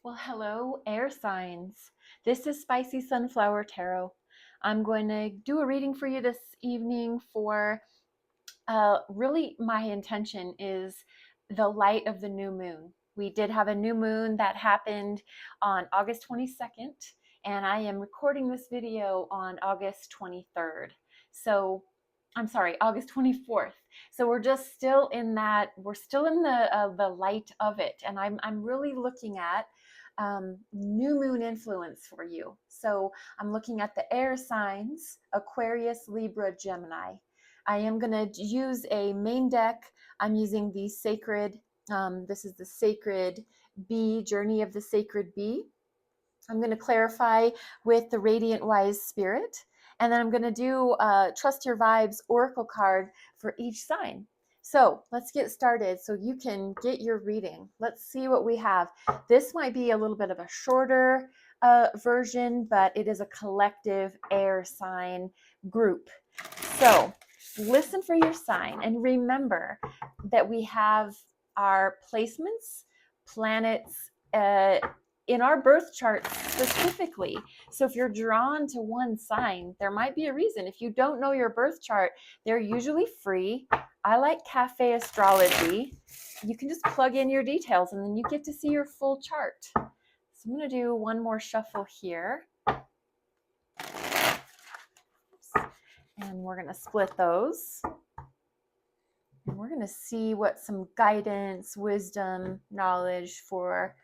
Well, hello, air signs. This is Spicy Sunflower Tarot. I'm going to do a reading for you this evening for really my intention is the light of the new moon. We did have a new moon that happened on August 22nd, and I am recording this video on August 23rd. So, I'm sorry, August 24th. So we're still in the light of it, and I'm really looking at new moon influence for you. So I'm looking at the air signs: Aquarius, Libra, Gemini. I am going to use a main deck. I'm using the sacred, this is the Sacred Bee, Journey of the Sacred Bee. I'm going to clarify with the Radiant Wise Spirit. And then I'm going to do Trust Your Vibes Oracle card for each sign. So let's get started so you can get your reading. Let's see what we have. This might be a little bit of a shorter version, but it is a collective air sign group. So listen for your sign and remember that we have our placements, planets, in our birth chart specifically. So if you're drawn to one sign, there might be a reason. If you don't know your birth chart, they're usually free. I like cafe astrology. You can just plug in your details and then you get to see your full chart. So I'm going to do one more shuffle here. And we're going to split those. And we're going to see what some guidance, wisdom, knowledge for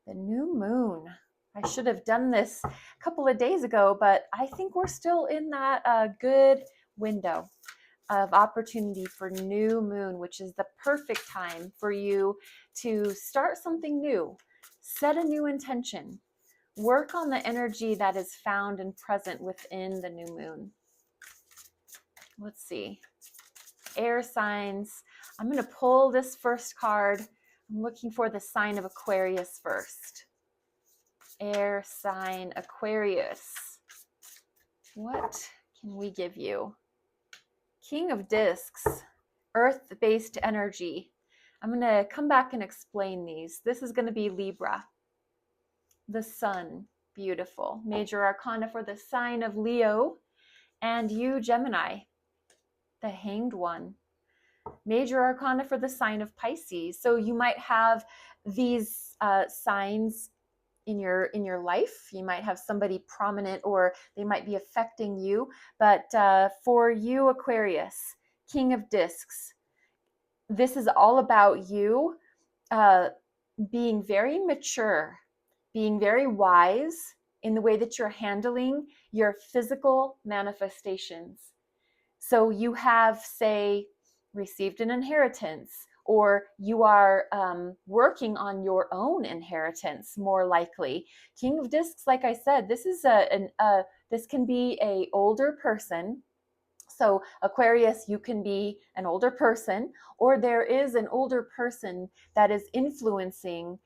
the new moon. I should have done this a couple of days ago, but I think we're still in that good window of opportunity for new moon, which is the perfect time for you to start something new, set a new intention, work on the energy that is found and present within the new moon. Let's see. Air signs. I'm going to pull this first card. I'm looking for the sign of Aquarius first. Air sign Aquarius. What can we give you? King of Discs, earth-based energy. I'm going to come back and explain these. This is going to be Libra. The Sun, beautiful. Major Arcana for the sign of Leo. And you, Gemini, the Hanged One. Major Arcana for the sign of Pisces. So you might have these signs in your life. You might have somebody prominent, or they might be affecting you. But for you, Aquarius, King of Discs, this is all about you being very mature, being very wise in the way that you're handling your physical manifestations. So you have, say, received an inheritance, or you are working on your own inheritance, more likely. King of Discs, like I said, this is this can be a older person. So Aquarius, you can be an older person, or there is an older person that is influencing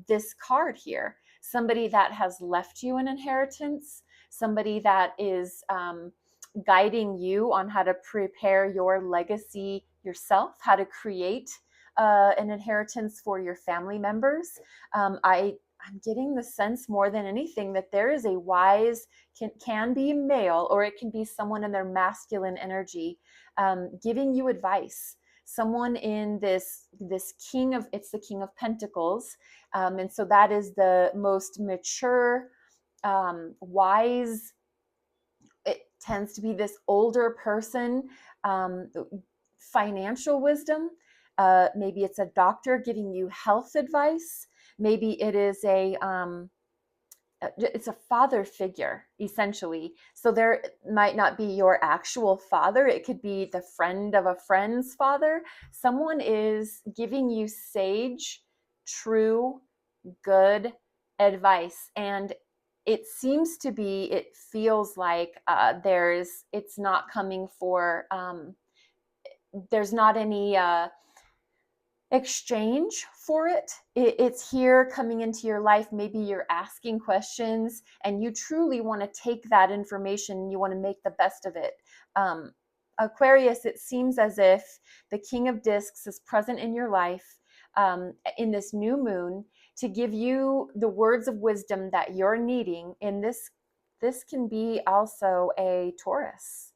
this card here. Somebody that has left you an inheritance, somebody that is guiding you on how to prepare your legacy yourself, how to create an inheritance for your family members. I'm getting the sense more than anything that there is a wise, can be male, or it can be someone in their masculine energy giving you advice. Someone in this king of, it's the King of Pentacles, and so that is the most mature, wise. It tends to be this older person, financial wisdom. Maybe it's a doctor giving you health advice. Maybe it is it's a father figure, essentially. So there might not be your actual father. It could be the friend of a friend's father. Someone is giving you sage, true, good advice. And it seems to be, it feels like it's not coming for, there's not any exchange for it. It's here coming into your life. Maybe you're asking questions and you truly want to take that information. You want to make the best of it. Aquarius, it seems as if the King of Discs is present in your life, in this new moon to give you the words of wisdom that you're needing. In this can be also a Taurus.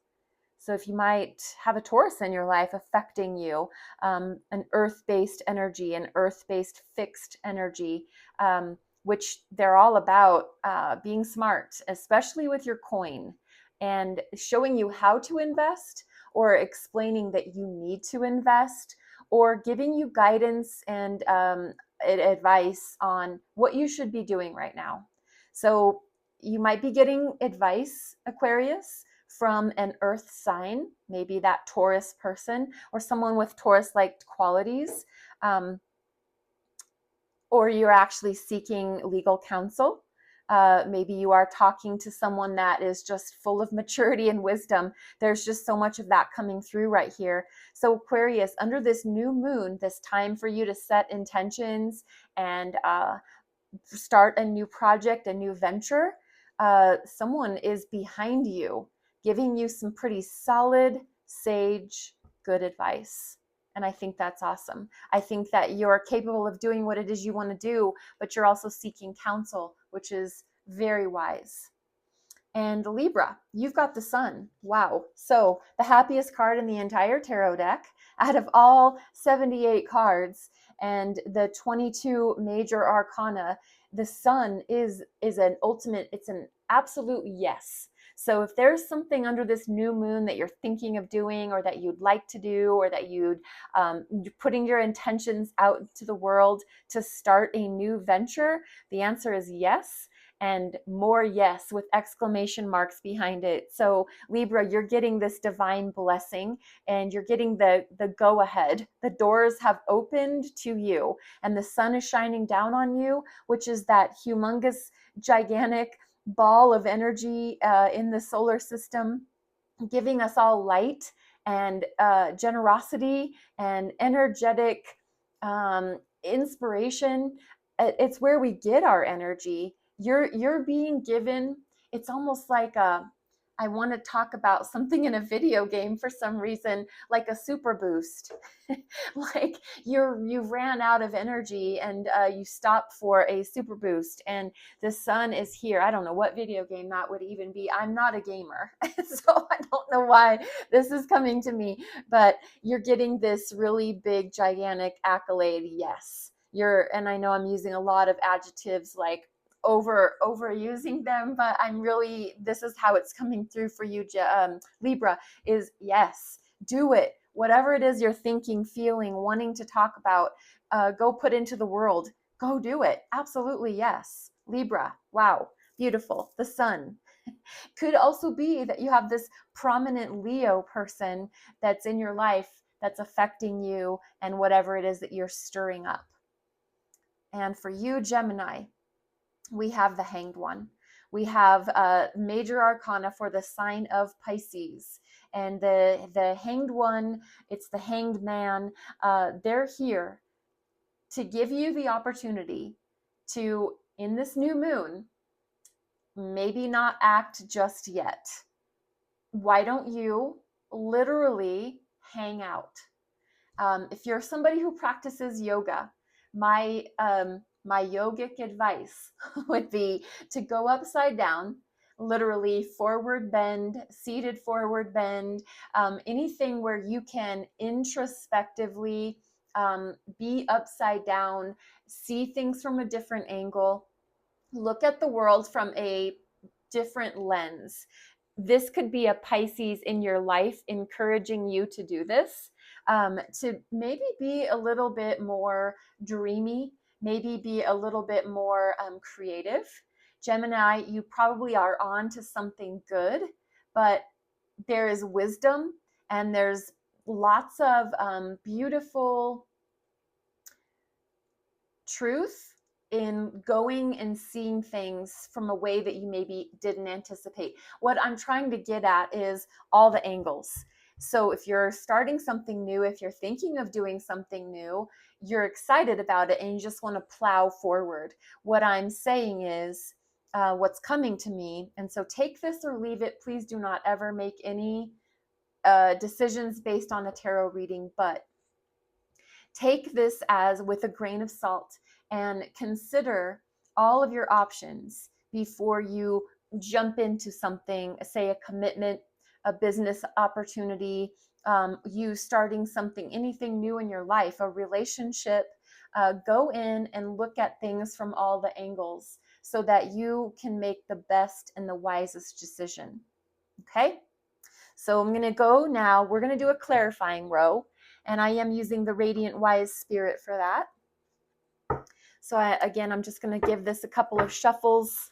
So if you might have a Taurus in your life affecting you, an earth-based energy, an earth-based fixed energy, which they're all about being smart, especially with your coin, and showing you how to invest, or explaining that you need to invest, or giving you guidance and advice on what you should be doing right now. So you might be getting advice, Aquarius, from an earth sign, maybe that Taurus person or someone with Taurus-like qualities, or you're actually seeking legal counsel. Maybe you are talking to someone that is just full of maturity and wisdom. There's just so much of that coming through right here. So Aquarius, under this new moon, this time for you to set intentions and start a new project, a new venture, someone is behind you, giving you some pretty solid, sage, good advice. And I think that's awesome. I think that you're capable of doing what it is you want to do, but you're also seeking counsel, which is very wise. And Libra, you've got the sun. Wow. So the happiest card in the entire tarot deck out of all 78 cards and the 22 major arcana, the sun is an ultimate, it's an absolute yes. So if there's something under this new moon that you're thinking of doing, or that you'd like to do, or that you're putting your intentions out to the world to start a new venture, the answer is yes. And more yes, with exclamation marks behind it. So Libra, you're getting this divine blessing, and you're getting the go ahead. The doors have opened to you, and the sun is shining down on you, which is that humongous, gigantic ball of energy in the solar system, giving us all light and generosity and energetic inspiration. It's where we get our energy. You're being given, it's almost like I want to talk about something in a video game for some reason, like a super boost. Like you ran out of energy, and you stop for a super boost, and the sun is here. I don't know what video game that would even be. I'm not a gamer, so I don't know why this is coming to me, but you're getting this really big, gigantic accolade. Yes. And I know I'm using a lot of adjectives, like overusing them, but this is how it's coming through for you, Libra, is yes, do it. Whatever it is you're thinking, feeling, wanting to talk about, go put into the world. Go do it. Absolutely, yes. Libra, wow, beautiful. The sun. Could also be that you have this prominent Leo person that's in your life that's affecting you and whatever it is that you're stirring up. And for you, Gemini, we have the Hanged One. We have major arcana for the sign of Pisces. And the Hanged One, it's the Hanged Man. They're here to give you the opportunity to, in this new moon, maybe not act just yet. Why don't you literally hang out? If you're somebody who practices yoga, my yogic advice would be to go upside down, literally forward bend, seated forward bend, anything where you can introspectively be upside down, see things from a different angle, look at the world from a different lens. This could be a Pisces in your life encouraging you to do this, to maybe be a little bit more dreamy, maybe be a little bit more creative. Gemini, you probably are on to something good, but there is wisdom, and there's lots of beautiful truth in going and seeing things from a way that you maybe didn't anticipate. What I'm trying to get at is all the angles. So if you're starting something new, if you're thinking of doing something new, you're excited about it and you just want to plow forward. What I'm saying is what's coming to me. And so take this or leave it. Please do not ever make any decisions based on a tarot reading, but take this as with a grain of salt and consider all of your options before you jump into something, say a commitment, a business opportunity, you starting something, anything new in your life, a relationship. Go in and look at things from all the angles so that you can make the best and the wisest decision. Okay? So I'm going to go now. We're going to do a clarifying row, and I am using the Radiant Wise Spirit for that. So I'm just going to give this a couple of shuffles.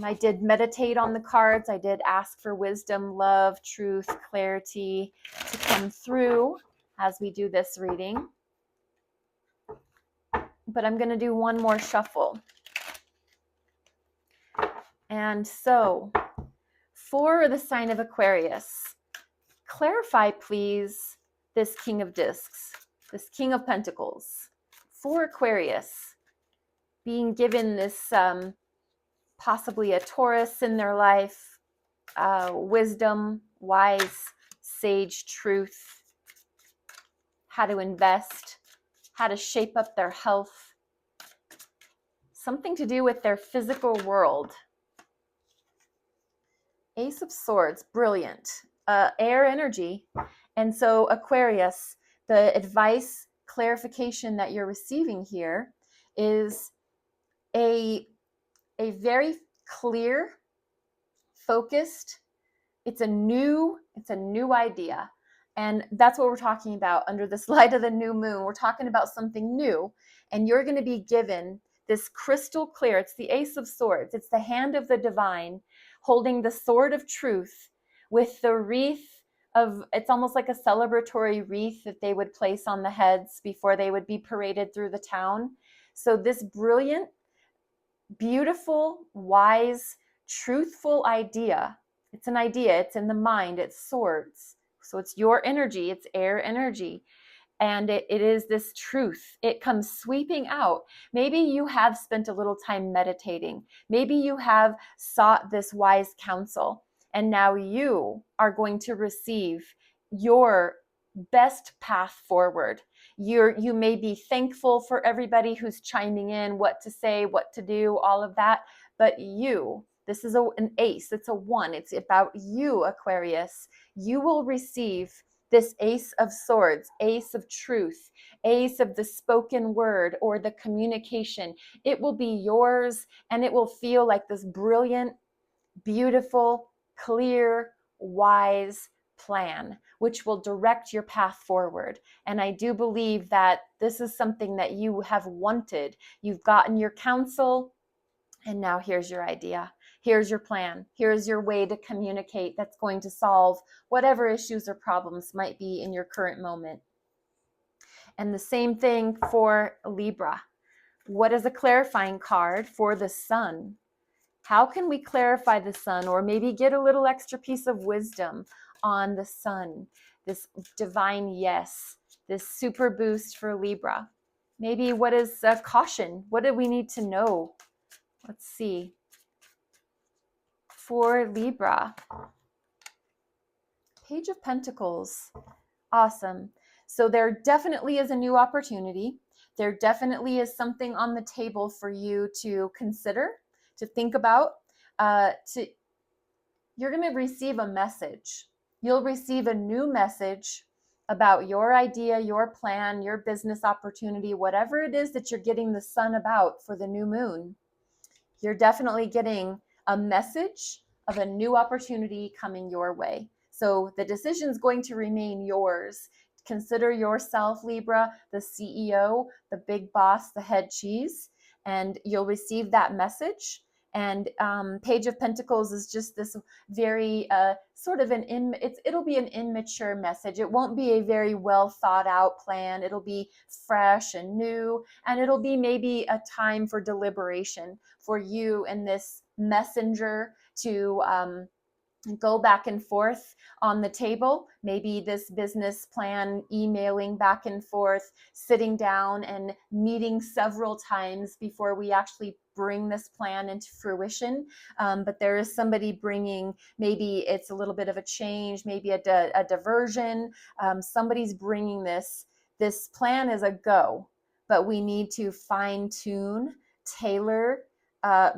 I did meditate on the cards. I did ask for wisdom, love, truth, clarity to come through as we do this reading. But I'm going to do one more shuffle. And so, for the sign of Aquarius, clarify, please, this King of Discs, this King of Pentacles. For Aquarius, being given this possibly a Taurus in their life, wisdom, wise, sage, truth, how to invest, how to shape up their health, something to do with their physical world. Ace of Swords, brilliant. Air energy. And so Aquarius, the advice, clarification that you're receiving here is a very clear, focused, it's a new idea. And that's what we're talking about under this light of the new moon. We're talking about something new, and you're going to be given this crystal clear. It's the Ace of Swords. It's the hand of the divine holding the sword of truth with the wreath of, it's almost like a celebratory wreath that they would place on the heads before they would be paraded through the town. So this brilliant, beautiful, wise, truthful idea. It's an idea. It's in the mind. It's swords. So it's your energy. It's air energy. And it is this truth. It comes sweeping out. Maybe you have spent a little time meditating. Maybe you have sought this wise counsel. And now you are going to receive your best path forward. You may be thankful for everybody who's chiming in, what to say, what to do, all of that. But this is an ace. It's a one. It's about you, Aquarius. You will receive this Ace of Swords, Ace of Truth, Ace of the spoken word or the communication. It will be yours, and it will feel like this brilliant, beautiful, clear, wise plan, which will direct your path forward. And I do believe that this is something that you have wanted. You've gotten your counsel, and now here's your idea. Here's your plan. Here's your way to communicate that's going to solve whatever issues or problems might be in your current moment. And the same thing for Libra. What is a clarifying card for the sun? How can we clarify the sun, or maybe get a little extra piece of wisdom on the sun? This divine yes, this super boost for Libra. Maybe what is caution? What do we need to know? Let's see. For Libra, Page of Pentacles. Awesome. So there definitely is a new opportunity. There definitely is something on the table for you to consider, to think about. You're going to receive a message. You'll receive a new message about your idea, your plan, your business opportunity, whatever it is that you're getting the sun about for the new moon. You're definitely getting a message of a new opportunity coming your way. So the decision is going to remain yours. Consider yourself, Libra, the CEO, the big boss, the head cheese, and you'll receive that message. And Page of Pentacles is just this very sort of it'll be an immature message. It won't be a very well thought out plan. It'll be fresh and new, and it'll be maybe a time for deliberation for you and this messenger to go back and forth on the table. Maybe this business plan, emailing back and forth, sitting down and meeting several times before we actually bring this plan into fruition. But there is somebody bringing, maybe it's a little bit of a change, maybe a diversion. Somebody's bringing this This plan is a go, but we need to fine tune, tailor,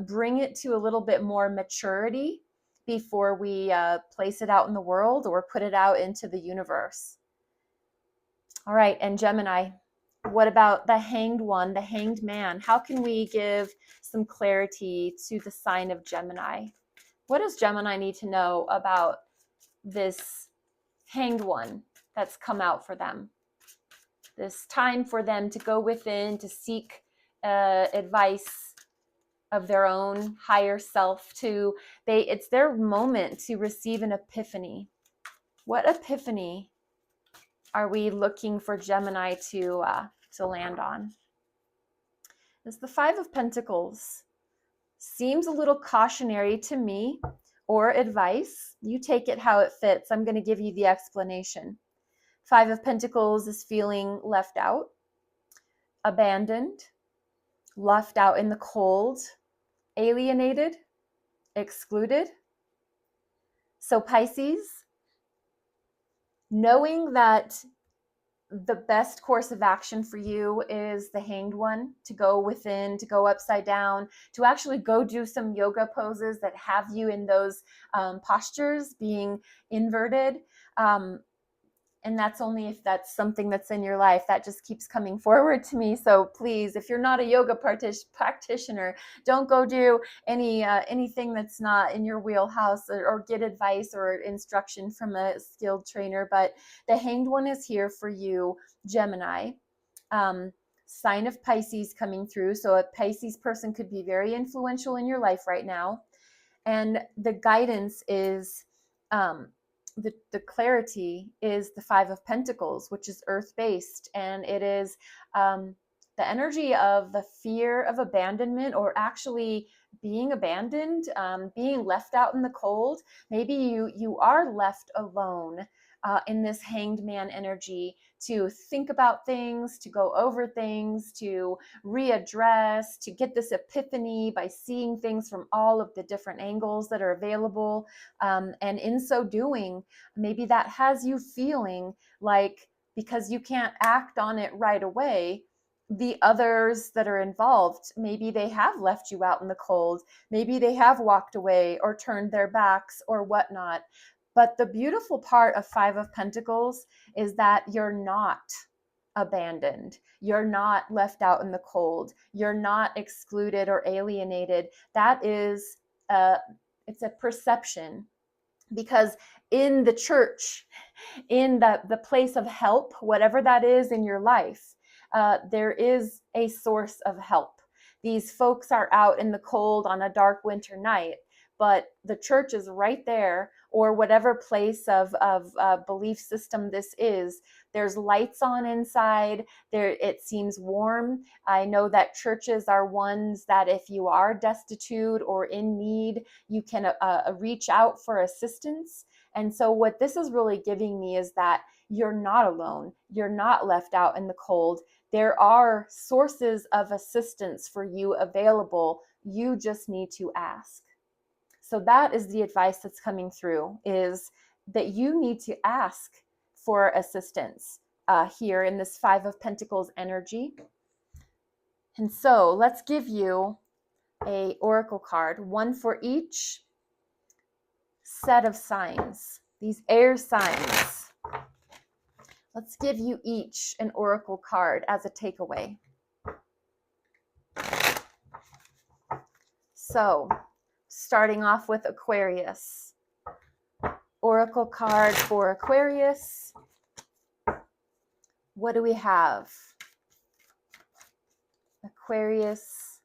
bring it to a little bit more maturity before we place it out in the world or put it out into the universe. All right, and Gemini, what about the hanged one, the hanged man? How can we give some clarity to the sign of Gemini? What does Gemini need to know about this hanged one that's come out for them? This time for them to go within, to seek advice of their own higher self. It's their moment to receive an epiphany. What epiphany are we looking for Gemini to land on? It's the Five of Pentacles. Seems a little cautionary to me, or advice. You take it how it fits. I'm going to give you the explanation. Five of Pentacles is feeling left out, abandoned, left out in the cold, alienated, excluded. So Pisces, knowing that the best course of action for you is the hanged one, to go within, to go upside down, to actually go do some yoga poses that have you in those postures, being inverted. And that's only if that's something that's in your life. That just keeps coming forward to me. So please, if you're not a yoga practitioner, don't go do anything that's not in your wheelhouse, or get advice or instruction from a skilled trainer. But the hanged one is here for you, Gemini. Sign of Pisces coming through. So a Pisces person could be very influential in your life right now. And the guidance is... The clarity is the Five of Pentacles, which is earth-based, and it is the energy of the fear of abandonment, or actually being abandoned, being left out in the cold. Maybe you are left alone in this hanged man energy, to think about things, to go over things, to readdress, to get this epiphany by seeing things from all of the different angles that are available. And in so doing, maybe that has you feeling like, because you can't act on it right away, the others that are involved, maybe they have left you out in the cold. Maybe they have walked away or turned their backs or whatnot. But the beautiful part of Five of Pentacles is that you're not abandoned. You're not left out in the cold. You're not excluded or alienated. That is, it's a perception. Because in the church, in the place of help, whatever that is in your life, there is a source of help. These folks are out in the cold on a dark winter night, but the church is right there, or whatever place of belief system this is. There's lights on inside. It seems warm. I know that churches are ones that if you are destitute or in need, you can reach out for assistance. And so what this is really giving me is that you're not alone. You're not left out in the cold. There are sources of assistance for you available. You just need to ask. So that is the advice that's coming through, is that you need to ask for assistance here in this Five of Pentacles energy. And so let's give you an oracle card, one for each set of signs, these air signs. Let's give you each an oracle card as a takeaway. So, starting off with Aquarius. Oracle card for Aquarius. What do we have? Aquarius.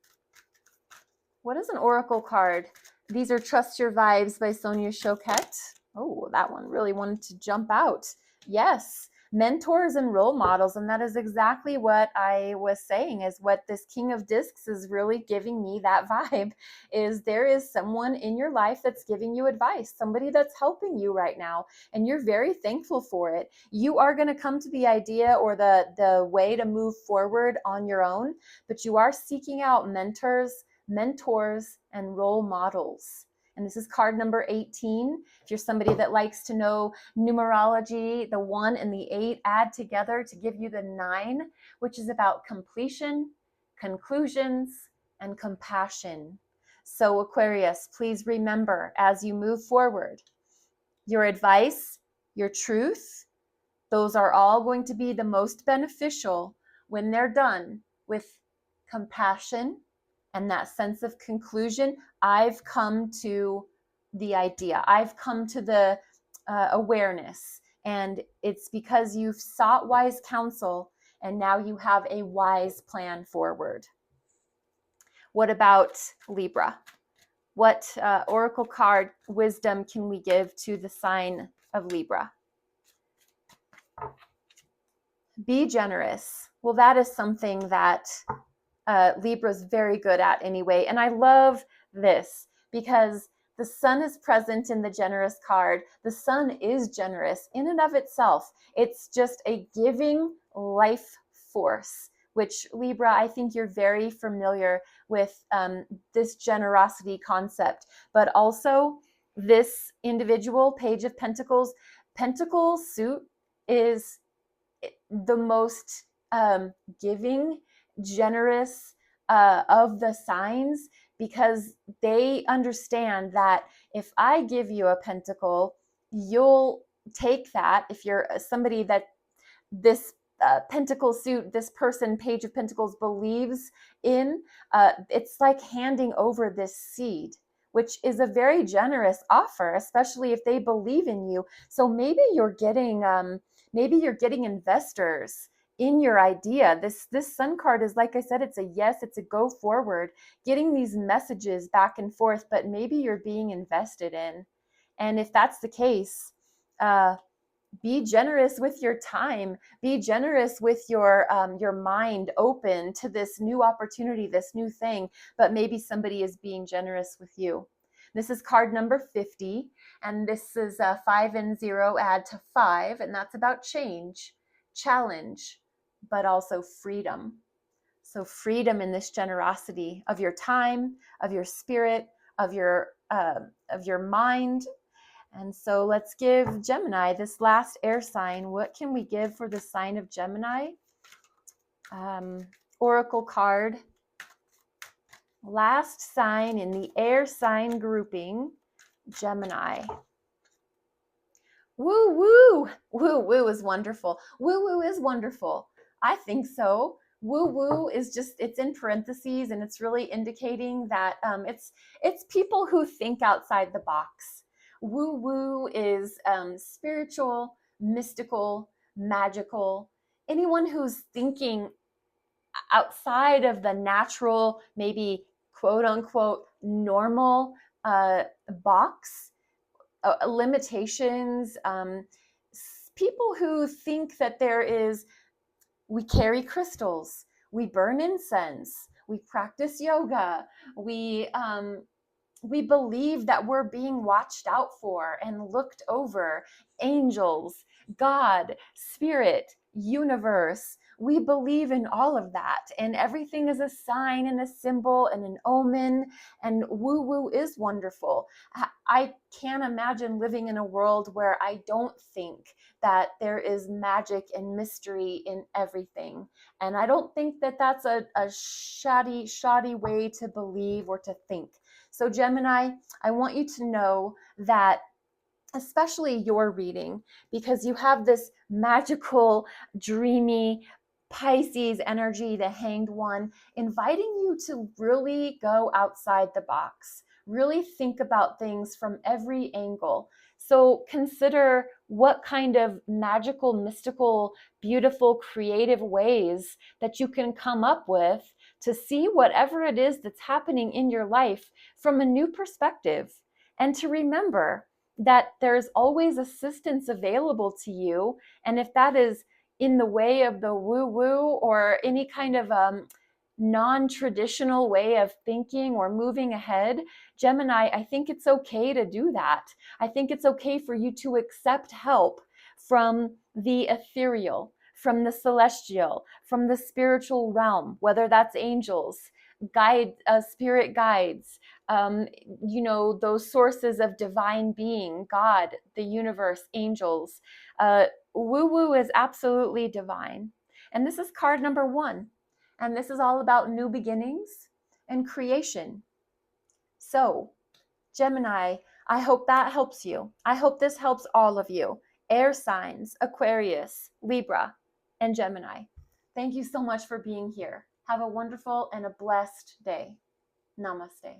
What is an oracle card? These are Trust Your Vibes by Sonia Choquette. Oh, that one really wanted to jump out. Yes, mentors and role models. And that is exactly what I was saying, is what this King of Discs is really giving me, that vibe, is there is someone in your life that's giving you advice, somebody that's helping you right now, and you're very thankful for it. You are going to come to the idea or the way to move forward on your own, but you are seeking out mentors, and role models. And this is card number 18. If you're somebody that likes to know numerology, the 1 and the 8 add together to give you the 9, which is about completion, conclusions, and compassion. So Aquarius, please remember as you move forward, your advice, your truth, those are all going to be the most beneficial when they're done with compassion and that sense of conclusion. I've come to the idea, I've come to the awareness, and it's because you've sought wise counsel and now you have a wise plan forward. What about Libra? What oracle card wisdom can we give to the sign of Libra? Be generous. Well, that is something that Libra's very good at anyway. And I love this because the sun is present in the generous card. The sun is generous in and of itself. It's just a giving life force, which Libra, I think you're very familiar with this generosity concept. But also this individual, Page of Pentacles, Pentacle suit is the most giving, generous of the signs, because they understand that if I give you a pentacle, you'll take that. If you're somebody that this pentacle suit, this person, Page of Pentacles, believes in, it's like handing over this seed, which is a very generous offer, especially if they believe in you. So maybe you're getting investors in your idea. This sun card is, like I said, it's a yes, it's a go forward, getting these messages back and forth, but maybe you're being invested in. And if that's the case, be generous with your time. Be generous with your mind open to this new opportunity, this new thing. But maybe somebody is being generous with you. This is card number 50, and this is 5 and 0 add to 5, and that's about change, challenge, but also freedom. So freedom in this generosity of your time, of your spirit, of your mind. And so let's give Gemini, this last air sign. What can we give for the sign of Gemini? Oracle card. Last sign in the air sign grouping, Gemini. Woo woo. Woo woo is wonderful. Woo woo is wonderful. I think so. Woo woo is just, it's in parentheses, and it's really indicating that it's people who think outside the box. Woo woo is spiritual, mystical, magical. Anyone who's thinking outside of the natural, maybe quote unquote normal box, limitations, people who think that we carry crystals, we burn incense, we practice yoga, we believe that we're being watched out for and looked over, angels, God, spirit, universe. We believe in all of that, and everything is a sign and a symbol and an omen, and woo woo is wonderful. I can't imagine living in a world where I don't think that there is magic and mystery in everything. And I don't think that that's a shoddy way to believe or to think. So Gemini, I want you to know that, especially your reading, because you have this magical, dreamy Pisces energy, the Hanged One, inviting you to really go outside the box, really think about things from every angle. So consider what kind of magical, mystical, beautiful, creative ways that you can come up with to see whatever it is that's happening in your life from a new perspective. And to remember that there's always assistance available to you. And if that is in the way of the woo-woo or any kind of non-traditional way of thinking or moving ahead, Gemini, I think it's okay to do that. I think it's okay for you to accept help from the ethereal, from the celestial, from the spiritual realm, whether that's angels, spirit guides, those sources of divine being, God, the universe, angels. Woo-woo is absolutely divine. And this is card number 1. And this is all about new beginnings and creation. So, Gemini, I hope that helps you. I hope this helps all of you. Air signs, Aquarius, Libra, and Gemini. Thank you so much for being here. Have a wonderful and a blessed day. Namaste.